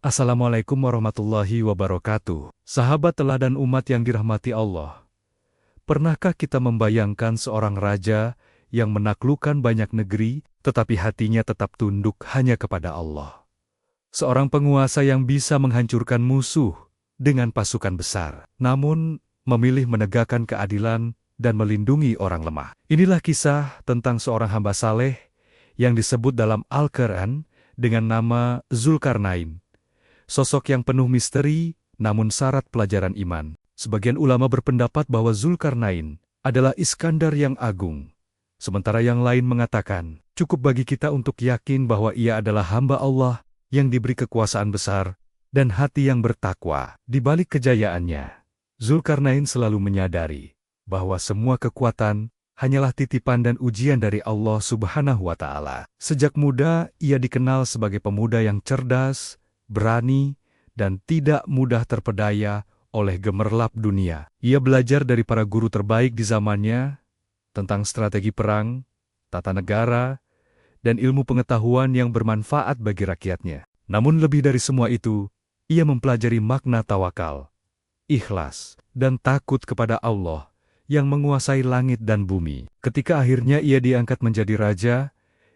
Assalamualaikum warahmatullahi wabarakatuh. Sahabat teladan umat yang dirahmati Allah. Pernahkah kita membayangkan seorang raja yang menaklukkan banyak negeri, tetapi hatinya tetap tunduk hanya kepada Allah? Seorang penguasa yang bisa menghancurkan musuh dengan pasukan besar, namun memilih menegakkan keadilan dan melindungi orang lemah. Inilah kisah tentang seorang hamba saleh yang disebut dalam Al-Quran dengan nama Zulkarnain. Sosok yang penuh misteri, namun syarat pelajaran iman. Sebagian ulama berpendapat bahwa Zulkarnain adalah Iskandar yang agung. Sementara yang lain mengatakan, cukup bagi kita untuk yakin bahwa ia adalah hamba Allah yang diberi kekuasaan besar dan hati yang bertakwa. Di balik kejayaannya, Zulkarnain selalu menyadari bahwa semua kekuatan hanyalah titipan dan ujian dari Allah Subhanahu wa Ta'ala. Sejak muda, ia dikenal sebagai pemuda yang cerdas, berani, dan tidak mudah terpedaya oleh gemerlap dunia. Ia belajar dari para guru terbaik di zamannya tentang strategi perang, tata negara, dan ilmu pengetahuan yang bermanfaat bagi rakyatnya. Namun lebih dari semua itu, ia mempelajari makna tawakal, ikhlas, dan takut kepada Allah yang menguasai langit dan bumi. Ketika akhirnya ia diangkat menjadi raja,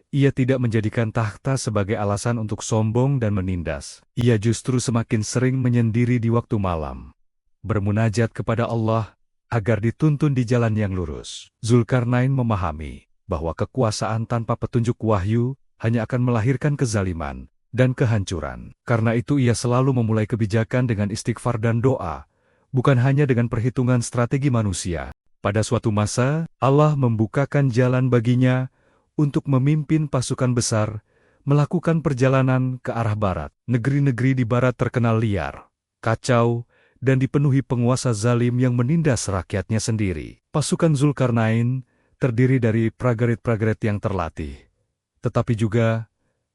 ia tidak menjadikan takhta sebagai alasan untuk sombong dan menindas. Ia justru semakin sering menyendiri di waktu malam, bermunajat kepada Allah agar dituntun di jalan yang lurus. Zulkarnain memahami bahwa kekuasaan tanpa petunjuk wahyu hanya akan melahirkan kezaliman dan kehancuran. Karena itu ia selalu memulai kebijakan dengan istighfar dan doa, bukan hanya dengan perhitungan strategi manusia. Pada suatu masa, Allah membukakan jalan baginya untuk memimpin pasukan besar, melakukan perjalanan ke arah barat. Negeri-negeri di barat terkenal liar, kacau, dan dipenuhi penguasa zalim yang menindas rakyatnya sendiri. Pasukan Zulkarnain terdiri dari prajurit-prajurit yang terlatih, tetapi juga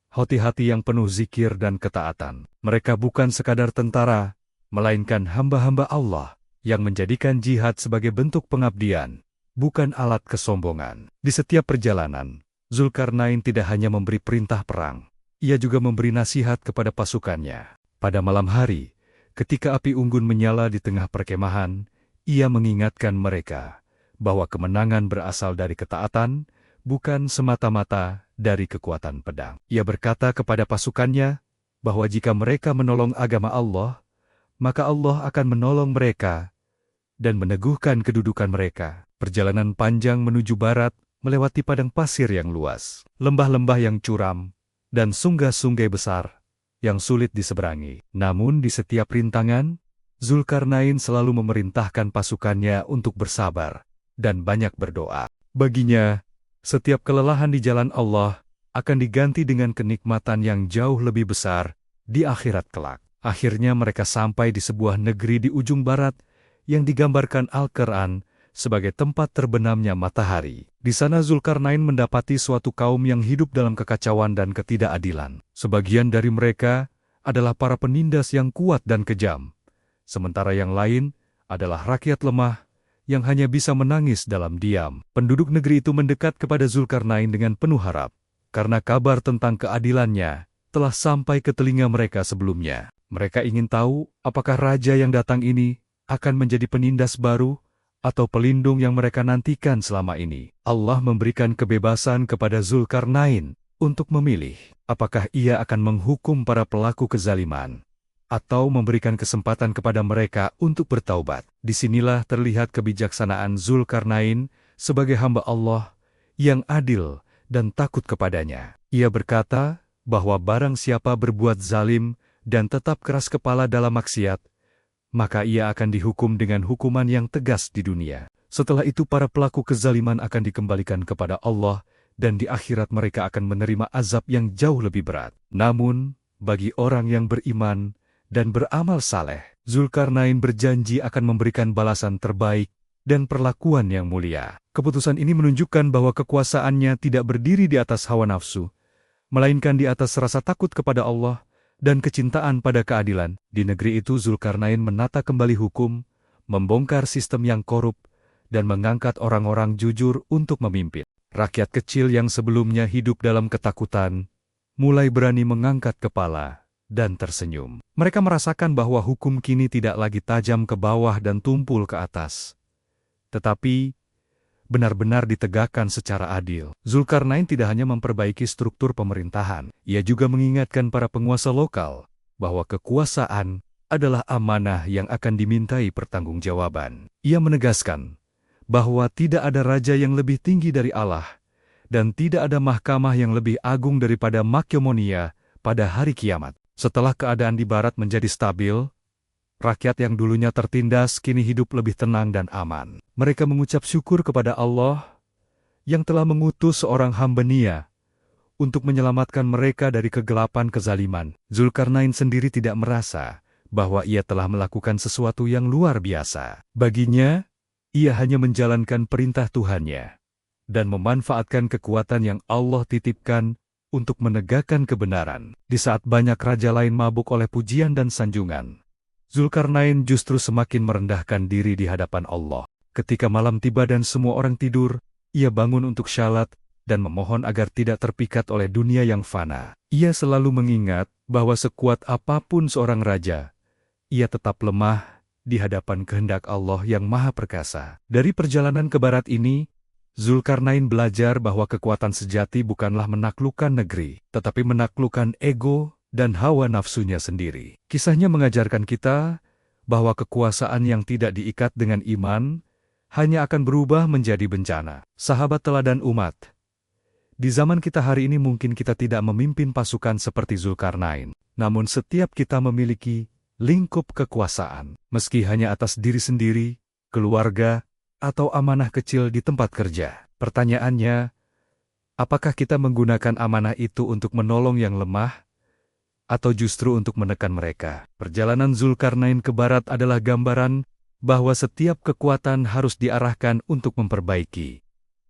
hati-hati yang penuh zikir dan ketaatan. Mereka bukan sekadar tentara, melainkan hamba-hamba Allah yang menjadikan jihad sebagai bentuk pengabdian, bukan alat kesombongan. Di setiap perjalanan, Zulkarnain tidak hanya memberi perintah perang, ia juga memberi nasihat kepada pasukannya. Pada malam hari, ketika api unggun menyala di tengah perkemahan, ia mengingatkan mereka bahwa kemenangan berasal dari ketaatan, bukan semata-mata dari kekuatan pedang. Ia berkata kepada pasukannya bahwa jika mereka menolong agama Allah, maka Allah akan menolong mereka dan meneguhkan kedudukan mereka. Perjalanan panjang menuju barat melewati padang pasir yang luas, lembah-lembah yang curam, dan sungai-sungai besar yang sulit diseberangi. Namun di setiap rintangan, Zulkarnain selalu memerintahkan pasukannya untuk bersabar dan banyak berdoa. Baginya, setiap kelelahan di jalan Allah akan diganti dengan kenikmatan yang jauh lebih besar di akhirat kelak. Akhirnya mereka sampai di sebuah negeri di ujung barat yang digambarkan Al-Quran sebagai tempat terbenamnya matahari. Di sana Zulkarnain mendapati suatu kaum yang hidup dalam kekacauan dan ketidakadilan. Sebagian dari mereka adalah para penindas yang kuat dan kejam, sementara yang lain adalah rakyat lemah yang hanya bisa menangis dalam diam. Penduduk negeri itu mendekat kepada Zulkarnain dengan penuh harap, karena kabar tentang keadilannya telah sampai ke telinga mereka sebelumnya. Mereka ingin tahu apakah raja yang datang ini akan menjadi penindas baru atau pelindung yang mereka nantikan selama ini. Allah memberikan kebebasan kepada Zulkarnain untuk memilih apakah ia akan menghukum para pelaku kezaliman atau memberikan kesempatan kepada mereka untuk bertaubat. Disinilah terlihat kebijaksanaan Zulkarnain sebagai hamba Allah yang adil dan takut kepadanya. Ia berkata bahwa barang siapa berbuat zalim dan tetap keras kepala dalam maksiat, maka ia akan dihukum dengan hukuman yang tegas di dunia. Setelah itu para pelaku kezaliman akan dikembalikan kepada Allah dan di akhirat mereka akan menerima azab yang jauh lebih berat. Namun, bagi orang yang beriman dan beramal saleh, Zulkarnain berjanji akan memberikan balasan terbaik dan perlakuan yang mulia. Keputusan ini menunjukkan bahwa kekuasaannya tidak berdiri di atas hawa nafsu, melainkan di atas rasa takut kepada Allah dan kecintaan pada keadilan. Di negeri itu Zulkarnain menata kembali hukum, membongkar sistem yang korup, dan mengangkat orang-orang jujur untuk memimpin. Rakyat kecil yang sebelumnya hidup dalam ketakutan, mulai berani mengangkat kepala dan tersenyum. Mereka merasakan bahwa hukum kini tidak lagi tajam ke bawah dan tumpul ke atas, tetapi benar-benar ditegakkan secara adil. Zulkarnain tidak hanya memperbaiki struktur pemerintahan, ia juga mengingatkan para penguasa lokal bahwa kekuasaan adalah amanah yang akan dimintai pertanggungjawaban. Ia menegaskan bahwa tidak ada raja yang lebih tinggi dari Allah, dan tidak ada mahkamah yang lebih agung daripada Makemonia pada hari kiamat. Setelah keadaan di barat menjadi stabil, rakyat yang dulunya tertindas kini hidup lebih tenang dan aman. Mereka mengucap syukur kepada Allah yang telah mengutus seorang hamba Nia untuk menyelamatkan mereka dari kegelapan kezaliman. Zulkarnain sendiri tidak merasa bahwa ia telah melakukan sesuatu yang luar biasa. Baginya, ia hanya menjalankan perintah Tuhannya dan memanfaatkan kekuatan yang Allah titipkan untuk menegakkan kebenaran. Di saat banyak raja lain mabuk oleh pujian dan sanjungan, Zulkarnain justru semakin merendahkan diri di hadapan Allah. Ketika malam tiba dan semua orang tidur, ia bangun untuk syalat dan memohon agar tidak terpikat oleh dunia yang fana. Ia selalu mengingat bahwa sekuat apapun seorang raja, ia tetap lemah di hadapan kehendak Allah yang Maha Perkasa. Dari perjalanan ke barat ini, Zulkarnain belajar bahwa kekuatan sejati bukanlah menaklukkan negeri, tetapi menaklukkan ego dan hawa nafsunya sendiri. Kisahnya mengajarkan kita bahwa kekuasaan yang tidak diikat dengan iman hanya akan berubah menjadi bencana. Sahabat teladan umat, di zaman kita hari ini mungkin kita tidak memimpin pasukan seperti Zulkarnain, namun setiap kita memiliki lingkup kekuasaan, meski hanya atas diri sendiri, keluarga, atau amanah kecil di tempat kerja. Pertanyaannya, apakah kita menggunakan amanah itu untuk menolong yang lemah, atau justru untuk menekan mereka? Perjalanan Zulkarnain ke barat adalah gambaran bahwa setiap kekuatan harus diarahkan untuk memperbaiki,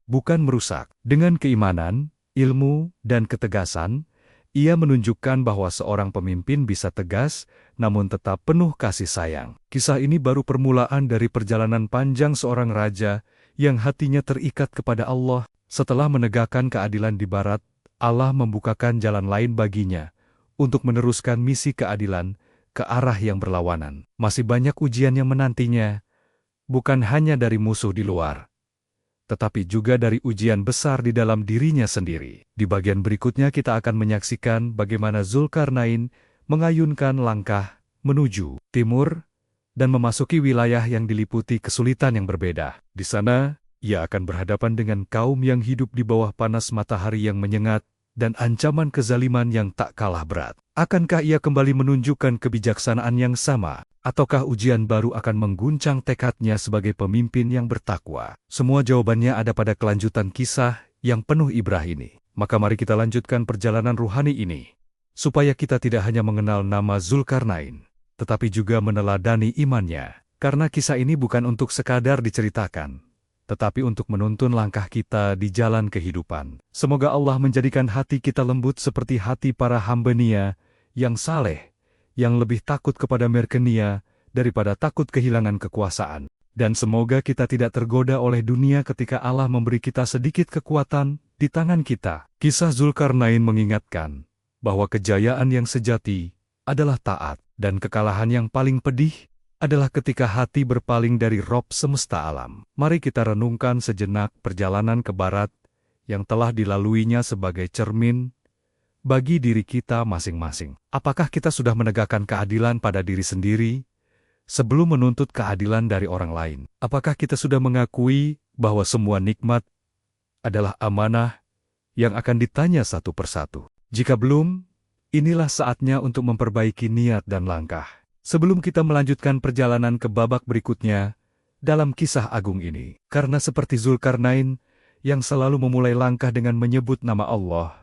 bukan merusak. Dengan keimanan, ilmu, dan ketegasan, ia menunjukkan bahwa seorang pemimpin bisa tegas, namun tetap penuh kasih sayang. Kisah ini baru permulaan dari perjalanan panjang seorang raja yang hatinya terikat kepada Allah. Setelah menegakkan keadilan di barat, Allah membukakan jalan lain baginya untuk meneruskan misi keadilan ke arah yang berlawanan. Masih banyak ujian yang menantinya, bukan hanya dari musuh di luar, tetapi juga dari ujian besar di dalam dirinya sendiri. Di bagian berikutnya kita akan menyaksikan bagaimana Zulkarnain mengayunkan langkah menuju timur dan memasuki wilayah yang diliputi kesulitan yang berbeda. Di sana, ia akan berhadapan dengan kaum yang hidup di bawah panas matahari yang menyengat dan ancaman kezaliman yang tak kalah berat. Akankah ia kembali menunjukkan kebijaksanaan yang sama? Ataukah ujian baru akan mengguncang tekadnya sebagai pemimpin yang bertakwa? Semua jawabannya ada pada kelanjutan kisah yang penuh ibrah ini. Maka mari kita lanjutkan perjalanan ruhani ini, supaya kita tidak hanya mengenal nama Zulkarnain, tetapi juga meneladani imannya. Karena kisah ini bukan untuk sekadar diceritakan, tetapi untuk menuntun langkah kita di jalan kehidupan. Semoga Allah menjadikan hati kita lembut seperti hati para hamba Nia yang saleh, yang lebih takut kepada Merkenia daripada takut kehilangan kekuasaan. Dan semoga kita tidak tergoda oleh dunia ketika Allah memberi kita sedikit kekuatan di tangan kita. Kisah Zulkarnain mengingatkan bahwa kejayaan yang sejati adalah taat, dan kekalahan yang paling pedih adalah ketika hati berpaling dari Rob semesta alam. Mari kita renungkan sejenak perjalanan ke barat yang telah dilaluinya sebagai cermin bagi diri kita masing-masing. Apakah kita sudah menegakkan keadilan pada diri sendiri sebelum menuntut keadilan dari orang lain? Apakah kita sudah mengakui bahwa semua nikmat adalah amanah yang akan ditanya satu persatu? Jika belum, inilah saatnya untuk memperbaiki niat dan langkah. Sebelum kita melanjutkan perjalanan ke babak berikutnya dalam kisah agung ini, karena seperti Zulkarnain yang selalu memulai langkah dengan menyebut nama Allah,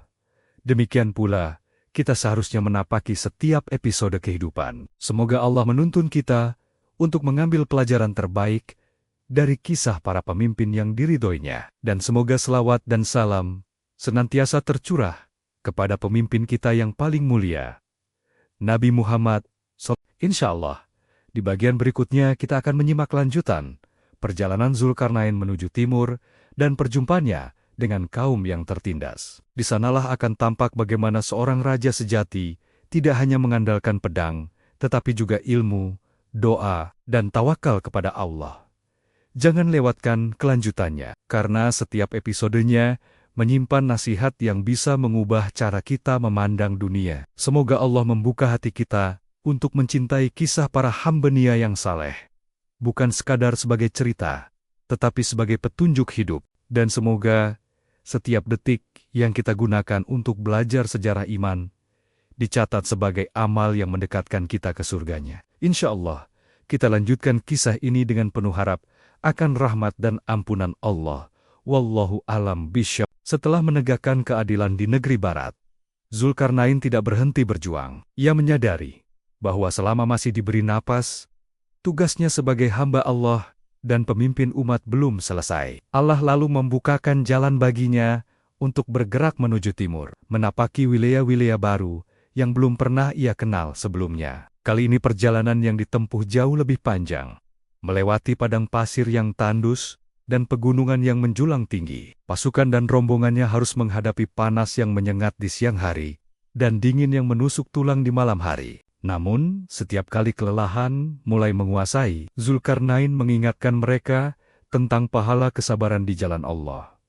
demikian pula kita seharusnya menapaki setiap episode kehidupan. Semoga Allah menuntun kita untuk mengambil pelajaran terbaik dari kisah para pemimpin yang diridhoinya. Dan semoga selawat dan salam senantiasa tercurah kepada pemimpin kita yang paling mulia, Nabi Muhammad. Insya Allah, di bagian berikutnya kita akan menyimak lanjutan perjalanan Zulkarnain menuju timur dan perjumpaannya dengan kaum yang tertindas. Di sanalah akan tampak bagaimana seorang raja sejati tidak hanya mengandalkan pedang, tetapi juga ilmu, doa, dan tawakal kepada Allah. Jangan lewatkan kelanjutannya, karena setiap episodenya menyimpan nasihat yang bisa mengubah cara kita memandang dunia. Semoga Allah membuka hati kita untuk mencintai kisah para hamba Nia yang saleh. Bukan sekadar sebagai cerita, tetapi sebagai petunjuk hidup. Dan semoga setiap detik yang kita gunakan untuk belajar sejarah iman dicatat sebagai amal yang mendekatkan kita ke surganya. Insya Allah, kita lanjutkan kisah ini dengan penuh harap akan rahmat dan ampunan Allah. Wallahu alam bisyaf. Setelah menegakkan keadilan di negeri barat, Zulkarnain tidak berhenti berjuang. Ia menyadari bahwa selama masih diberi napas, tugasnya sebagai hamba Allah dan pemimpin umat belum selesai. Allah lalu membukakan jalan baginya untuk bergerak menuju timur, menapaki wilayah-wilayah baru yang belum pernah ia kenal sebelumnya. Kali ini perjalanan yang ditempuh jauh lebih panjang, melewati padang pasir yang tandus dan pegunungan yang menjulang tinggi. Pasukan dan rombongannya harus menghadapi panas yang menyengat di siang hari dan dingin yang menusuk tulang di malam hari. Namun, setiap kali kelelahan mulai menguasai, Zulkarnain mengingatkan mereka tentang pahala kesabaran di jalan Allah.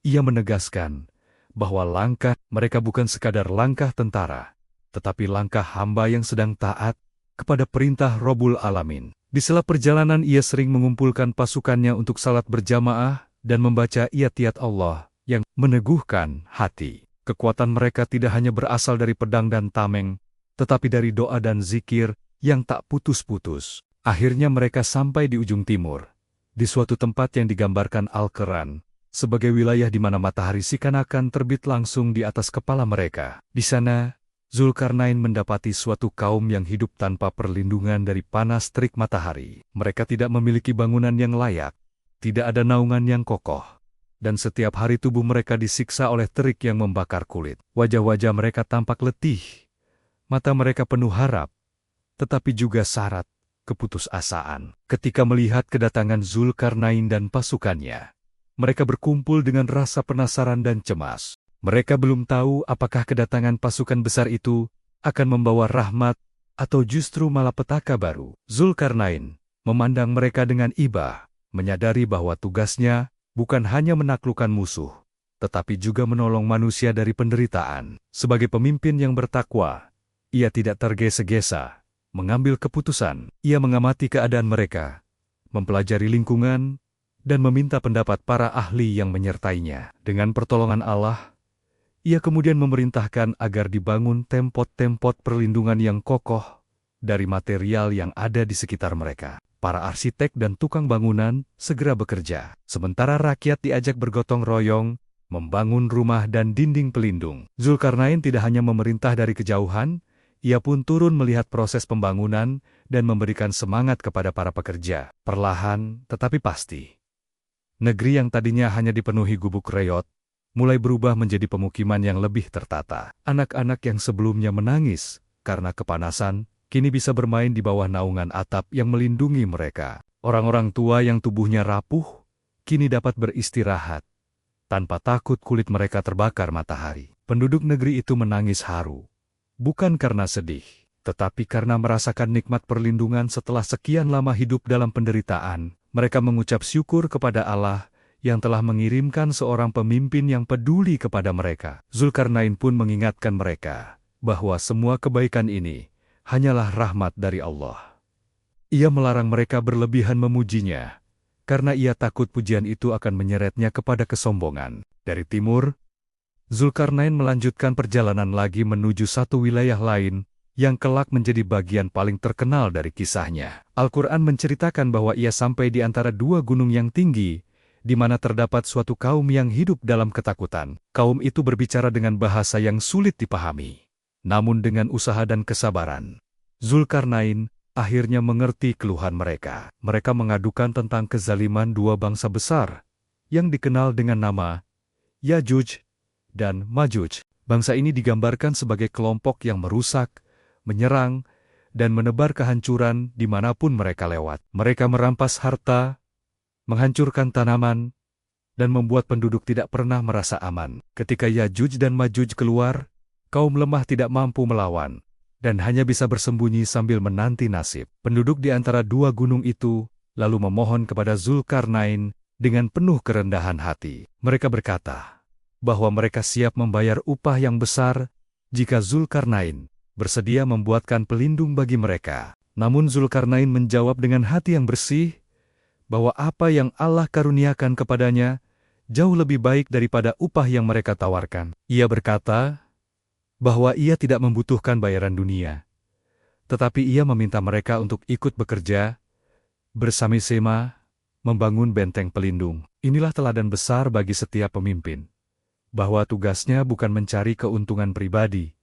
Ia menegaskan bahwa langkah mereka bukan sekadar langkah tentara, tetapi langkah hamba yang sedang taat kepada perintah Rabbul Alamin. Di sela perjalanan ia sering mengumpulkan pasukannya untuk salat berjamaah dan membaca ayat-ayat Allah yang meneguhkan hati. Kekuatan mereka tidak hanya berasal dari pedang dan tameng, tetapi dari doa dan zikir yang tak putus-putus. Akhirnya mereka sampai di ujung timur, di suatu tempat yang digambarkan Al-Quran sebagai wilayah di mana matahari akan terbit langsung di atas kepala mereka. Di sana, Zulkarnain mendapati suatu kaum yang hidup tanpa perlindungan dari panas terik matahari. Mereka tidak memiliki bangunan yang layak, tidak ada naungan yang kokoh, dan setiap hari tubuh mereka disiksa oleh terik yang membakar kulit. Wajah-wajah mereka tampak letih, mata mereka penuh harap, tetapi juga syarat keputusasaan. Ketika melihat kedatangan Zulkarnain dan pasukannya, mereka berkumpul dengan rasa penasaran dan cemas. Mereka belum tahu apakah kedatangan pasukan besar itu akan membawa rahmat atau justru malapetaka baru. Zulkarnain memandang mereka dengan iba, menyadari bahwa tugasnya bukan hanya menaklukkan musuh, tetapi juga menolong manusia dari penderitaan. Sebagai pemimpin yang bertakwa, ia tidak tergesa-gesa mengambil keputusan. Ia mengamati keadaan mereka, mempelajari lingkungan, dan meminta pendapat para ahli yang menyertainya. Dengan pertolongan Allah, ia kemudian memerintahkan agar dibangun tembok-tembok perlindungan yang kokoh dari material yang ada di sekitar mereka. Para arsitek dan tukang bangunan segera bekerja, sementara rakyat diajak bergotong royong membangun rumah dan dinding pelindung. Zulkarnain tidak hanya memerintah dari kejauhan, ia pun turun melihat proses pembangunan dan memberikan semangat kepada para pekerja. Perlahan tetapi pasti, negeri yang tadinya hanya dipenuhi gubuk reot mulai berubah menjadi pemukiman yang lebih tertata. Anak-anak yang sebelumnya menangis karena kepanasan, kini bisa bermain di bawah naungan atap yang melindungi mereka. Orang-orang tua yang tubuhnya rapuh, kini dapat beristirahat, tanpa takut kulit mereka terbakar matahari. Penduduk negeri itu menangis haru, bukan karena sedih, tetapi karena merasakan nikmat perlindungan setelah sekian lama hidup dalam penderitaan. Mereka mengucap syukur kepada Allah yang telah mengirimkan seorang pemimpin yang peduli kepada mereka. Zulkarnain pun mengingatkan mereka bahwa semua kebaikan ini hanyalah rahmat dari Allah. Ia melarang mereka berlebihan memujinya, karena ia takut pujian itu akan menyeretnya kepada kesombongan. Dari timur, Zulkarnain melanjutkan perjalanan lagi menuju satu wilayah lain yang kelak menjadi bagian paling terkenal dari kisahnya. Al-Quran menceritakan bahwa ia sampai di antara dua gunung yang tinggi, di mana terdapat suatu kaum yang hidup dalam ketakutan. Kaum itu berbicara dengan bahasa yang sulit dipahami. Namun dengan usaha dan kesabaran, Zulkarnain akhirnya mengerti keluhan mereka. Mereka mengadukan tentang kezaliman dua bangsa besar, yang dikenal dengan nama Yajuj dan Majuj. Bangsa ini digambarkan sebagai kelompok yang merusak, menyerang, dan menebar kehancuran dimanapun mereka lewat. Mereka merampas harta, menghancurkan tanaman, dan membuat penduduk tidak pernah merasa aman. Ketika Yajuj dan Majuj keluar, kaum lemah tidak mampu melawan, dan hanya bisa bersembunyi sambil menanti nasib. Penduduk di antara dua gunung itu lalu memohon kepada Zulkarnain dengan penuh kerendahan hati. Mereka berkata bahwa mereka siap membayar upah yang besar jika Zulkarnain bersedia membuatkan pelindung bagi mereka. Namun Zulkarnain menjawab dengan hati yang bersih bahwa apa yang Allah karuniakan kepadanya jauh lebih baik daripada upah yang mereka tawarkan. Ia berkata bahwa ia tidak membutuhkan bayaran dunia, tetapi ia meminta mereka untuk ikut bekerja bersama-sama membangun benteng pelindung. Inilah teladan besar bagi setiap pemimpin, bahwa tugasnya bukan mencari keuntungan pribadi,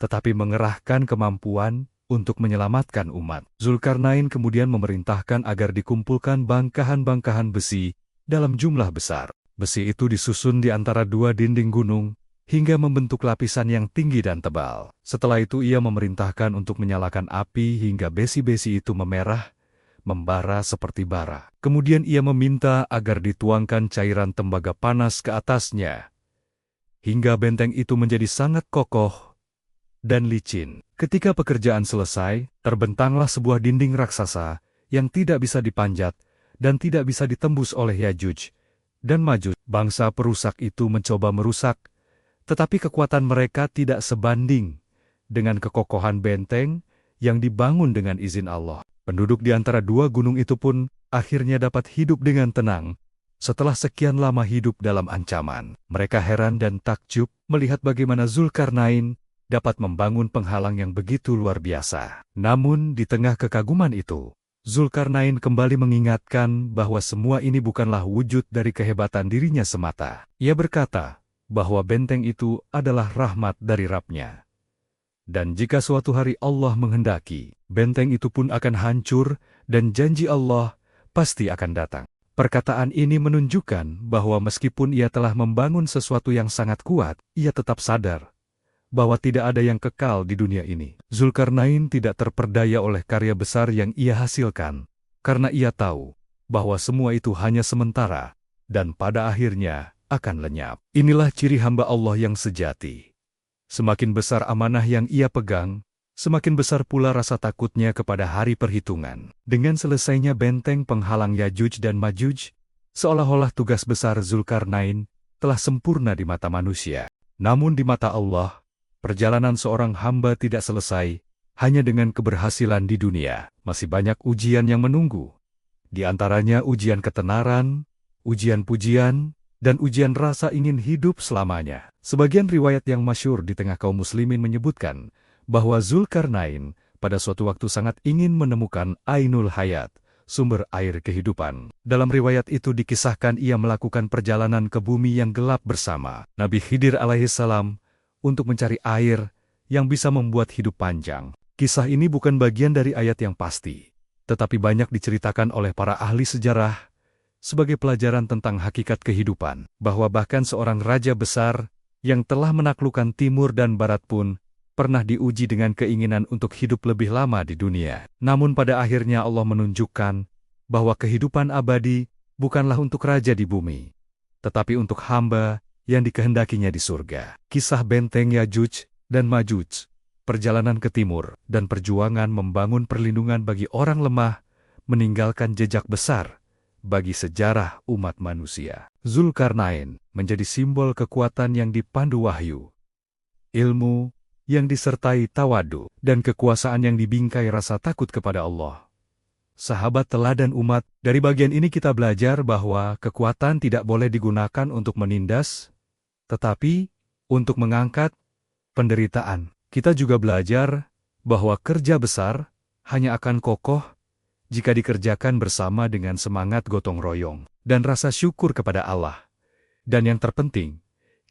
tetapi mengerahkan kemampuan untuk menyelamatkan umat. Zulkarnain kemudian memerintahkan agar dikumpulkan bangkahan-bangkahan besi dalam jumlah besar. Besi itu disusun di antara dua dinding gunung, hingga membentuk lapisan yang tinggi dan tebal. Setelah itu ia memerintahkan untuk menyalakan api hingga besi-besi itu memerah, membara seperti bara. Kemudian ia meminta agar dituangkan cairan tembaga panas ke atasnya, hingga benteng itu menjadi sangat kokoh dan licin. Ketika pekerjaan selesai, terbentanglah sebuah dinding raksasa yang tidak bisa dipanjat dan tidak bisa ditembus oleh Yajuj dan Majuj. Bangsa perusak itu mencoba merusak, tetapi kekuatan mereka tidak sebanding dengan kekokohan benteng yang dibangun dengan izin Allah. Penduduk di antara dua gunung itu pun akhirnya dapat hidup dengan tenang setelah sekian lama hidup dalam ancaman. Mereka heran dan takjub melihat bagaimana Zulkarnain dapat membangun penghalang yang begitu luar biasa. Namun di tengah kekaguman itu, Zulkarnain kembali mengingatkan bahwa semua ini bukanlah wujud dari kehebatan dirinya semata. Ia berkata bahwa benteng itu adalah rahmat dari Rabb-Nya. Dan jika suatu hari Allah menghendaki, benteng itu pun akan hancur dan janji Allah pasti akan datang. Perkataan ini menunjukkan bahwa meskipun ia telah membangun sesuatu yang sangat kuat, ia tetap sadar bahwa tidak ada yang kekal di dunia ini. Zulkarnain tidak terperdaya oleh karya besar yang ia hasilkan, karena ia tahu bahwa semua itu hanya sementara dan pada akhirnya akan lenyap. Inilah ciri hamba Allah yang sejati. Semakin besar amanah yang ia pegang, semakin besar pula rasa takutnya kepada hari perhitungan. Dengan selesainya benteng penghalang Yajuj dan Majuj, seolah-olah tugas besar Zulkarnain telah sempurna di mata manusia. Namun di mata Allah, perjalanan seorang hamba tidak selesai hanya dengan keberhasilan di dunia. Masih banyak ujian yang menunggu. Di antaranya ujian ketenaran, ujian pujian, dan ujian rasa ingin hidup selamanya. Sebagian riwayat yang masyhur di tengah kaum muslimin menyebutkan bahwa Zulkarnain pada suatu waktu sangat ingin menemukan Ainul Hayat, sumber air kehidupan. Dalam riwayat itu dikisahkan ia melakukan perjalanan ke bumi yang gelap bersama Nabi Khidir alaihissalam untuk mencari air yang bisa membuat hidup panjang. Kisah ini bukan bagian dari ayat yang pasti, tetapi banyak diceritakan oleh para ahli sejarah sebagai pelajaran tentang hakikat kehidupan, bahwa bahkan seorang raja besar yang telah menaklukkan timur dan barat pun pernah diuji dengan keinginan untuk hidup lebih lama di dunia. Namun pada akhirnya Allah menunjukkan bahwa kehidupan abadi bukanlah untuk raja di bumi, tetapi untuk hamba yang dikehendakinya di surga. Kisah benteng Yajuj dan Majuj, perjalanan ke timur, dan perjuangan membangun perlindungan bagi orang lemah meninggalkan jejak besar bagi sejarah umat manusia. Zulkarnain menjadi simbol kekuatan yang dipandu wahyu, ilmu yang disertai tawadu, dan kekuasaan yang dibingkai rasa takut kepada Allah. Sahabat teladan umat, dari bagian ini kita belajar bahwa kekuatan tidak boleh digunakan untuk menindas, tetapi untuk mengangkat penderitaan. Kita juga belajar bahwa kerja besar hanya akan kokoh jika dikerjakan bersama dengan semangat gotong royong dan rasa syukur kepada Allah. Dan yang terpenting,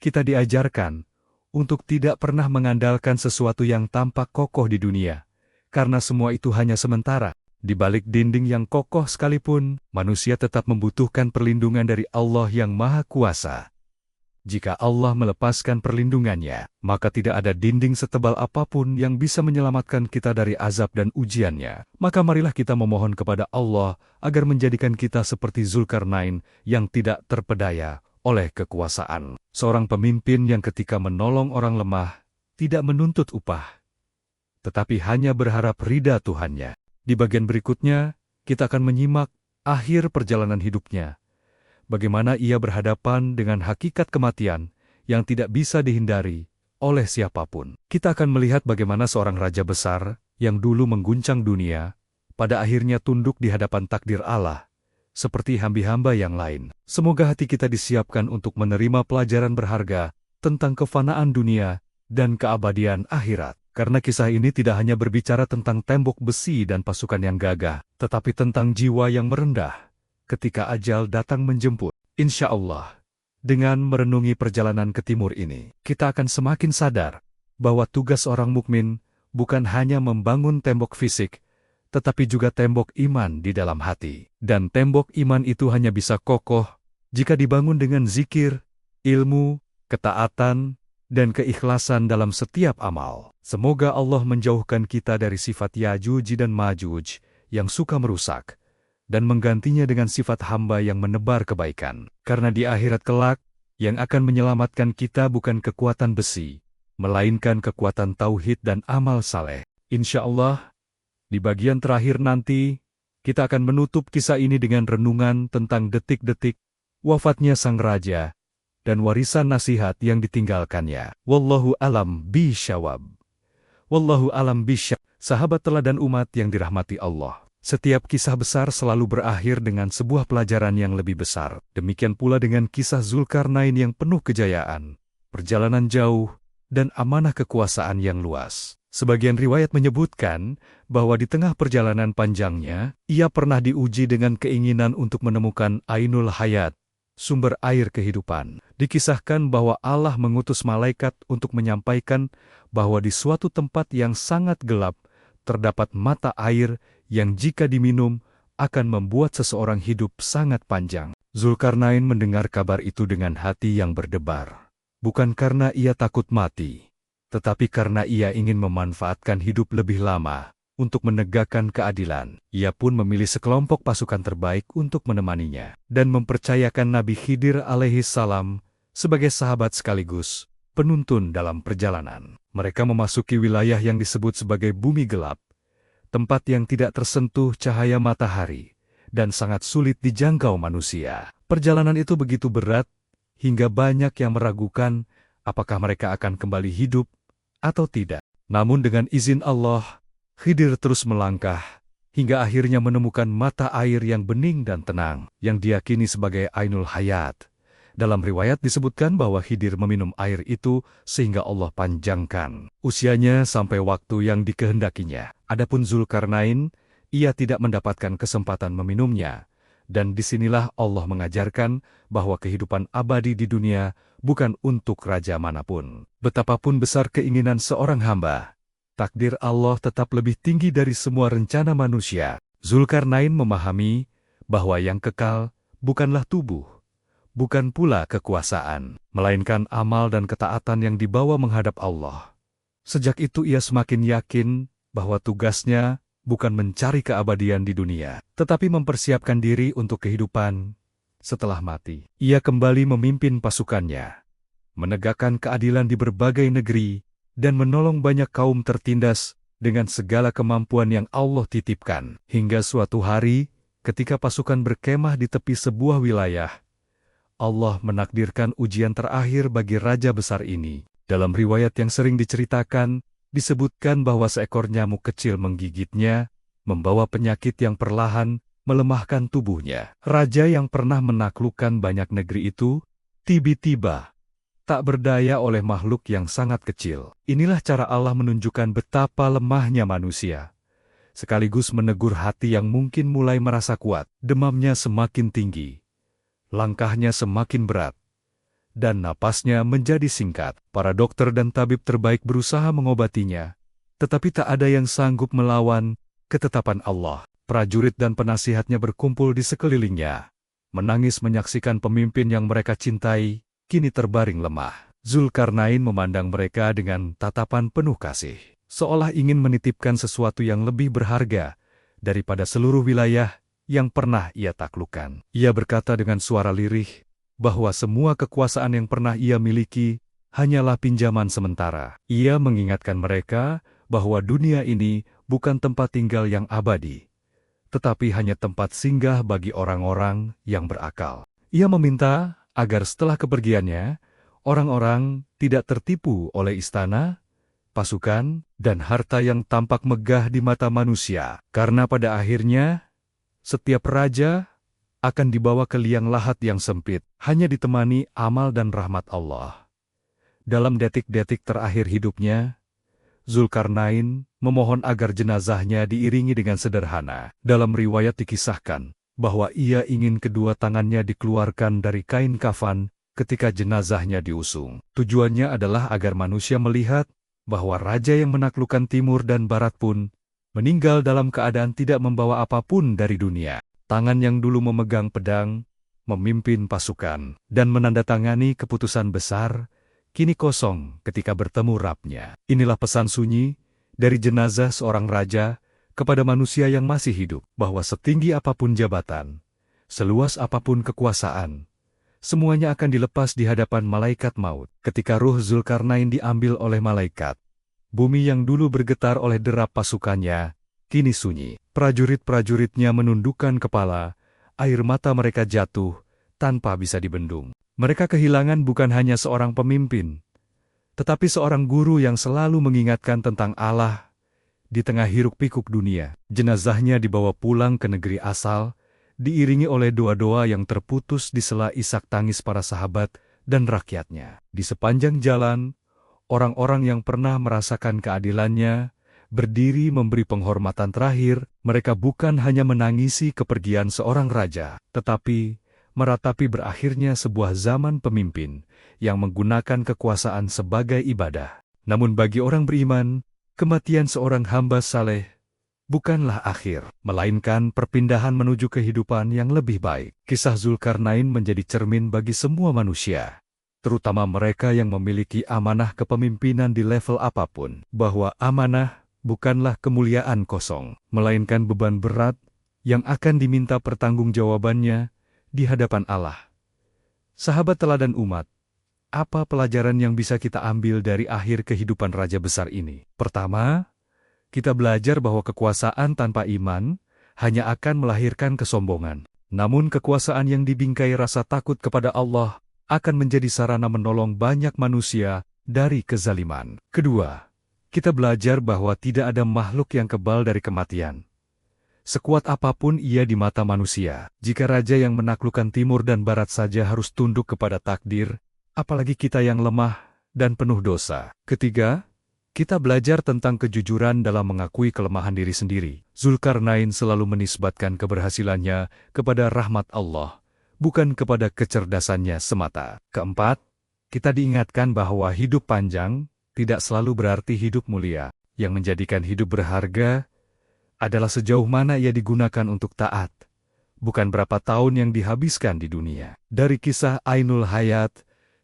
kita diajarkan untuk tidak pernah mengandalkan sesuatu yang tampak kokoh di dunia, karena semua itu hanya sementara. Di balik dinding yang kokoh sekalipun, manusia tetap membutuhkan perlindungan dari Allah yang Maha Kuasa. Jika Allah melepaskan perlindungannya, maka tidak ada dinding setebal apapun yang bisa menyelamatkan kita dari azab dan ujiannya. Maka marilah kita memohon kepada Allah agar menjadikan kita seperti Zulkarnain yang tidak terpedaya oleh kekuasaan. Seorang pemimpin yang ketika menolong orang lemah tidak menuntut upah, tetapi hanya berharap ridha Tuhannya. Di bagian berikutnya, kita akan menyimak akhir perjalanan hidupnya. Bagaimana ia berhadapan dengan hakikat kematian yang tidak bisa dihindari oleh siapapun. Kita akan melihat bagaimana seorang raja besar yang dulu mengguncang dunia, pada akhirnya tunduk di hadapan takdir Allah, seperti hamba-hamba yang lain. Semoga hati kita disiapkan untuk menerima pelajaran berharga tentang kefanaan dunia dan keabadian akhirat. Karena kisah ini tidak hanya berbicara tentang tembok besi dan pasukan yang gagah, tetapi tentang jiwa yang merendah ketika ajal datang menjemput. Insya Allah, dengan merenungi perjalanan ke timur ini, kita akan semakin sadar bahwa tugas orang mukmin bukan hanya membangun tembok fisik, tetapi juga tembok iman di dalam hati. Dan tembok iman itu hanya bisa kokoh jika dibangun dengan zikir, ilmu, ketaatan, dan keikhlasan dalam setiap amal. Semoga Allah menjauhkan kita dari sifat Yajuj dan Majuj yang suka merusak, dan menggantinya dengan sifat hamba yang menebar kebaikan. Karena di akhirat kelak, yang akan menyelamatkan kita bukan kekuatan besi, melainkan kekuatan tauhid dan amal saleh. Insya Allah, di bagian terakhir nanti, kita akan menutup kisah ini dengan renungan tentang detik-detik wafatnya sang raja dan warisan nasihat yang ditinggalkannya. Wallahu alam bishawab. Wallahu alam bisyawab. Sahabat teladan umat yang dirahmati Allah, setiap kisah besar selalu berakhir dengan sebuah pelajaran yang lebih besar. Demikian pula dengan kisah Zulkarnain yang penuh kejayaan, perjalanan jauh, dan amanah kekuasaan yang luas. Sebagian riwayat menyebutkan bahwa di tengah perjalanan panjangnya, ia pernah diuji dengan keinginan untuk menemukan Ainul Hayat, sumber air kehidupan. Dikisahkan bahwa Allah mengutus malaikat untuk menyampaikan bahwa di suatu tempat yang sangat gelap, terdapat mata air yang jika diminum akan membuat seseorang hidup sangat panjang. Zulkarnain mendengar kabar itu dengan hati yang berdebar. Bukan karena ia takut mati, tetapi karena ia ingin memanfaatkan hidup lebih lama untuk menegakkan keadilan. Ia pun memilih sekelompok pasukan terbaik untuk menemaninya, dan mempercayakan Nabi Khidir alaihi salam sebagai sahabat sekaligus penuntun dalam perjalanan. Mereka memasuki wilayah yang disebut sebagai bumi gelap, tempat yang tidak tersentuh cahaya matahari, dan sangat sulit dijangkau manusia. Perjalanan itu begitu berat, hingga banyak yang meragukan apakah mereka akan kembali hidup atau tidak. Namun dengan izin Allah, Khidir terus melangkah, hingga akhirnya menemukan mata air yang bening dan tenang, yang diyakini sebagai Ainul Hayat. Dalam riwayat disebutkan bahwa Khidir meminum air itu sehingga Allah panjangkan usianya sampai waktu yang dikehendakinya. Adapun Zulkarnain, ia tidak mendapatkan kesempatan meminumnya. Dan disinilah Allah mengajarkan bahwa kehidupan abadi di dunia bukan untuk raja manapun. Betapapun besar keinginan seorang hamba, takdir Allah tetap lebih tinggi dari semua rencana manusia. Zulkarnain memahami bahwa yang kekal bukanlah tubuh, bukan pula kekuasaan, melainkan amal dan ketaatan yang dibawa menghadap Allah. Sejak itu ia semakin yakin bahwa tugasnya bukan mencari keabadian di dunia, tetapi mempersiapkan diri untuk kehidupan setelah mati. Ia kembali memimpin pasukannya, menegakkan keadilan di berbagai negeri, dan menolong banyak kaum tertindas dengan segala kemampuan yang Allah titipkan. Hingga suatu hari, ketika pasukan berkemah di tepi sebuah wilayah, Allah menakdirkan ujian terakhir bagi raja besar ini. Dalam riwayat yang sering diceritakan, disebutkan bahwa seekor nyamuk kecil menggigitnya, membawa penyakit yang perlahan melemahkan tubuhnya. Raja yang pernah menaklukkan banyak negeri itu, tiba-tiba tak berdaya oleh makhluk yang sangat kecil. Inilah cara Allah menunjukkan betapa lemahnya manusia, sekaligus menegur hati yang mungkin mulai merasa kuat. Demamnya semakin tinggi, langkahnya semakin berat, dan napasnya menjadi singkat. Para dokter dan tabib terbaik berusaha mengobatinya, tetapi tak ada yang sanggup melawan ketetapan Allah. Prajurit dan penasihatnya berkumpul di sekelilingnya, menangis menyaksikan pemimpin yang mereka cintai kini terbaring lemah. Zulkarnain memandang mereka dengan tatapan penuh kasih, seolah ingin menitipkan sesuatu yang lebih berharga daripada seluruh wilayah yang pernah ia taklukkan. Ia berkata dengan suara lirih bahwa semua kekuasaan yang pernah ia miliki hanyalah pinjaman sementara. Ia mengingatkan mereka bahwa dunia ini bukan tempat tinggal yang abadi, tetapi hanya tempat singgah bagi orang-orang yang berakal. Ia meminta agar setelah kepergiannya, orang-orang tidak tertipu oleh istana, pasukan, dan harta yang tampak megah di mata manusia, karena pada akhirnya, setiap raja akan dibawa ke liang lahat yang sempit, hanya ditemani amal dan rahmat Allah. Dalam detik-detik terakhir hidupnya, Zulkarnain memohon agar jenazahnya diiringi dengan sederhana. Dalam riwayat dikisahkan bahwa ia ingin kedua tangannya dikeluarkan dari kain kafan ketika jenazahnya diusung. Tujuannya adalah agar manusia melihat bahwa raja yang menaklukkan timur dan barat pun meninggal dalam keadaan tidak membawa apapun dari dunia. Tangan yang dulu memegang pedang, memimpin pasukan, dan menandatangani keputusan besar, kini kosong ketika bertemu Rabb-Nya. Inilah pesan sunyi dari jenazah seorang raja kepada manusia yang masih hidup, bahwa setinggi apapun jabatan, seluas apapun kekuasaan, semuanya akan dilepas di hadapan malaikat maut. Ketika ruh Zulkarnain diambil oleh malaikat, bumi yang dulu bergetar oleh derap pasukannya, kini sunyi. Prajurit-prajuritnya menundukkan kepala, air mata mereka jatuh tanpa bisa dibendung. Mereka kehilangan bukan hanya seorang pemimpin, tetapi seorang guru yang selalu mengingatkan tentang Allah di tengah hiruk-pikuk dunia. Jenazahnya dibawa pulang ke negeri asal, diiringi oleh doa-doa yang terputus di sela isak tangis para sahabat dan rakyatnya. Di sepanjang jalan, orang-orang yang pernah merasakan keadilannya berdiri memberi penghormatan terakhir. Mereka bukan hanya menangisi kepergian seorang raja, tetapi meratapi berakhirnya sebuah zaman pemimpin yang menggunakan kekuasaan sebagai ibadah. Namun bagi orang beriman, kematian seorang hamba saleh bukanlah akhir, melainkan perpindahan menuju kehidupan yang lebih baik. Kisah Zulkarnain menjadi cermin bagi semua manusia, terutama mereka yang memiliki amanah kepemimpinan di level apapun, bahwa amanah bukanlah kemuliaan kosong, melainkan beban berat yang akan diminta pertanggungjawabannya di hadapan Allah. Sahabat teladan umat, apa pelajaran yang bisa kita ambil dari akhir kehidupan raja besar ini? Pertama, kita belajar bahwa kekuasaan tanpa iman hanya akan melahirkan kesombongan. Namun kekuasaan yang dibingkai rasa takut kepada Allah akan menjadi sarana menolong banyak manusia dari kezaliman. Kedua, kita belajar bahwa tidak ada makhluk yang kebal dari kematian, sekuat apapun ia di mata manusia. Jika raja yang menaklukkan timur dan barat saja harus tunduk kepada takdir, apalagi kita yang lemah dan penuh dosa. Ketiga, kita belajar tentang kejujuran dalam mengakui kelemahan diri sendiri. Zulkarnain selalu menisbatkan keberhasilannya kepada rahmat Allah, bukan kepada kecerdasannya semata. Keempat, kita diingatkan bahwa hidup panjang tidak selalu berarti hidup mulia. Yang menjadikan hidup berharga adalah sejauh mana ia digunakan untuk taat, bukan berapa tahun yang dihabiskan di dunia. Dari kisah Ainul Hayat,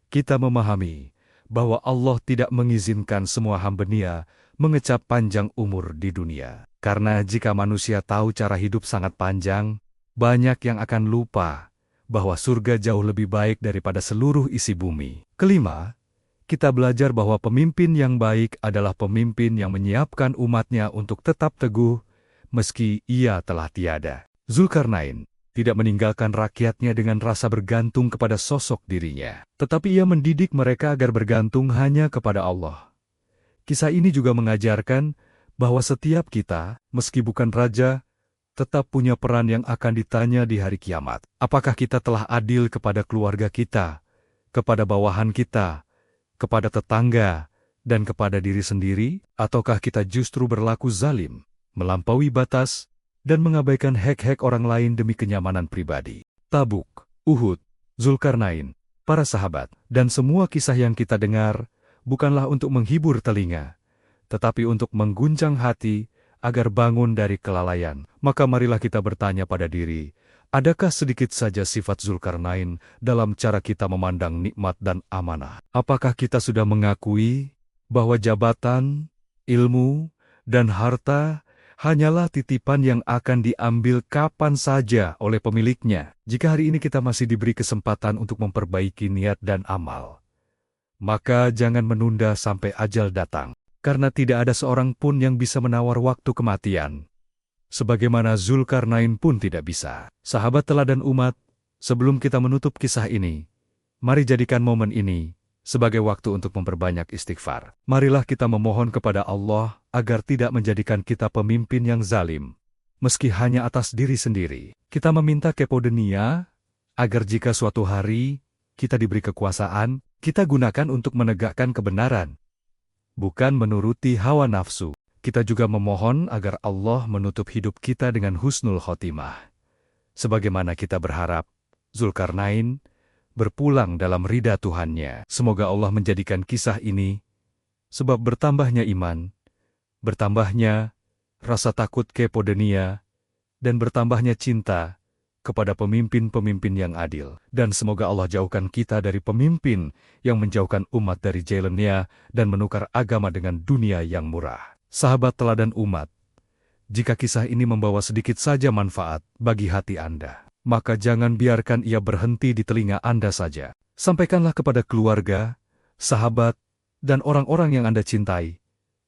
kita memahami bahwa Allah tidak mengizinkan semua hamba-Nya mengecap panjang umur di dunia. Karena jika manusia tahu cara hidup sangat panjang, banyak yang akan lupa bahwa surga jauh lebih baik daripada seluruh isi bumi. Kelima, kita belajar bahwa pemimpin yang baik adalah pemimpin yang menyiapkan umatnya untuk tetap teguh meski ia telah tiada. Zulkarnain tidak meninggalkan rakyatnya dengan rasa bergantung kepada sosok dirinya, tetapi ia mendidik mereka agar bergantung hanya kepada Allah. Kisah ini juga mengajarkan bahwa setiap kita, meski bukan raja, tetap punya peran yang akan ditanya di hari kiamat. Apakah kita telah adil kepada keluarga kita, kepada bawahan kita, kepada tetangga, dan kepada diri sendiri? Ataukah kita justru berlaku zalim, melampaui batas, dan mengabaikan hak-hak orang lain demi kenyamanan pribadi? Tabuk, Uhud, Zulkarnain, para sahabat, dan semua kisah yang kita dengar bukanlah untuk menghibur telinga, tetapi untuk mengguncang hati agar bangun dari kelalaian. Maka marilah kita bertanya pada diri, adakah sedikit saja sifat Zulkarnain dalam cara kita memandang nikmat dan amanah? Apakah kita sudah mengakui bahwa jabatan, ilmu, dan harta hanyalah titipan yang akan diambil kapan saja oleh pemiliknya? Jika hari ini kita masih diberi kesempatan untuk memperbaiki niat dan amal, maka jangan menunda sampai ajal datang. karena tidak ada seorang pun yang bisa menawar waktu kematian. Sebagaimana Zulkarnain pun tidak bisa. Sahabat teladan umat, sebelum kita menutup kisah ini, mari jadikan momen ini sebagai waktu untuk memperbanyak istighfar. Marilah kita memohon kepada Allah agar tidak menjadikan kita pemimpin yang zalim, meski hanya atas diri sendiri. Kita meminta kepo dunia, agar jika suatu hari kita diberi kekuasaan, kita gunakan untuk menegakkan kebenaran, bukan menuruti hawa nafsu. Kita juga memohon agar Allah menutup hidup kita dengan husnul khotimah. Sebagaimana kita berharap Zulkarnain berpulang dalam ridha Tuhannya. Semoga Allah menjadikan kisah ini sebab bertambahnya iman, bertambahnya rasa takut kepo dunia, dan bertambahnya cinta kepada pemimpin-pemimpin yang adil. Dan semoga Allah jauhkan kita dari pemimpin yang menjauhkan umat dari jalannya dan menukar agama dengan dunia yang murah. Sahabat teladan umat, jika kisah ini membawa sedikit saja manfaat bagi hati Anda, maka jangan biarkan ia berhenti di telinga Anda saja. Sampaikanlah kepada keluarga, sahabat, dan orang-orang yang Anda cintai,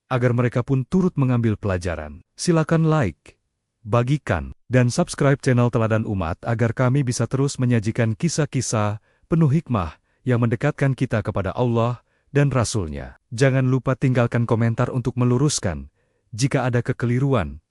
agar mereka pun turut mengambil pelajaran. Silakan like, bagikan, dan subscribe channel Teladan Umat agar kami bisa terus menyajikan kisah-kisah penuh hikmah yang mendekatkan kita kepada Allah dan Rasul-Nya. Jangan lupa tinggalkan komentar untuk meluruskan jika ada kekeliruan,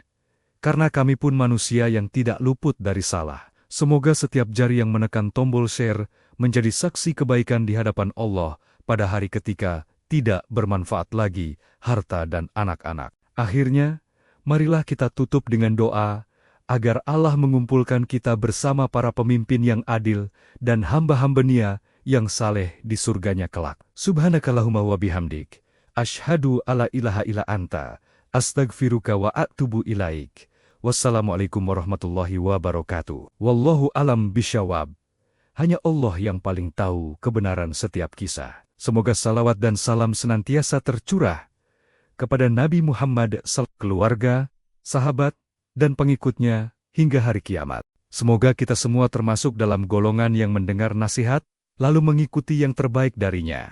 karena kami pun manusia yang tidak luput dari salah. Semoga setiap jari yang menekan tombol share menjadi saksi kebaikan di hadapan Allah pada hari ketika tidak bermanfaat lagi harta dan anak-anak. Akhirnya, marilah kita tutup dengan doa agar Allah mengumpulkan kita bersama para pemimpin yang adil dan hamba-hamba-Nya yang saleh di surganya kelak. Subhanakallahumma wa bihamdik, asyhadu alla ilaha illa anta, astaghfiruka wa atubu ilaik. Wassalamualaikum warahmatullahi wabarakatuh. Wallahu alam bisyawab. Hanya Allah yang paling tahu kebenaran setiap kisah. Semoga salawat dan salam senantiasa tercurah kepada Nabi Muhammad, keluarga, sahabat, dan pengikutnya hingga hari kiamat. Semoga kita semua termasuk dalam golongan yang mendengar nasihat, lalu mengikuti yang terbaik darinya.